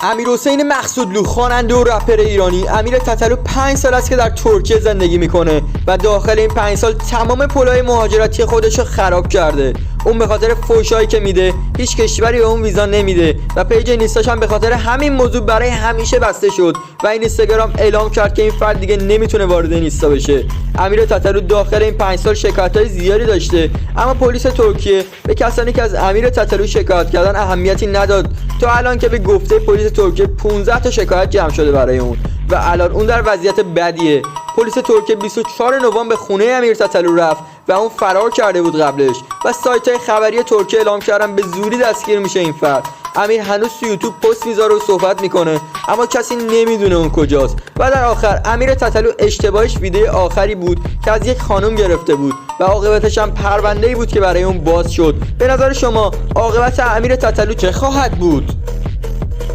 امیرحسین مقصودلو، خواننده و رپر ایرانی. امیر تتلو 5 سال است که در ترکیه زندگی میکنه و داخل این 5 سال تمام پلهای مهاجرتی خودش رو خراب کرده. اون به خاطر فحشایی که میده هیچ کشوری به اون ویزا نمیده و پیج اینستاش هم به خاطر همین موضوع برای همیشه بسته شد و این اینستاگرام اعلام کرد که این فرد دیگه نمیتونه وارد این اینستا بشه. امیر تتلو داخل این 5 سال شکایت‌های زیادی داشته، اما پلیس ترکیه به کسانی که از امیر تتلو شکایت کردن اهمیتی نداد. تا الان که به گفته پلیس ترکیه 15 تا شکایت جمع شده برای اون و الان اون در وضعیت بدیه. پلیس ترکیه 24 نوامبر به خونه امیر تتلو رفت و اون فرار کرده بود قبلش و سایت‌های خبری ترکیه اعلام کردن به زودی دستگیر میشه این فرد. امیر هنوز تو یوتیوب پست میذاره و صحبت میکنه، اما کسی نمیدونه اون کجاست. و در آخر امیر تتلو اشتباهش ویدیو آخری بود که از یک خانم گرفته بود و عاقبتش هم پرونده‌ای بود که برای اون باز شد. به نظر شما عاقبت امیر تتلو چه خواهد بود؟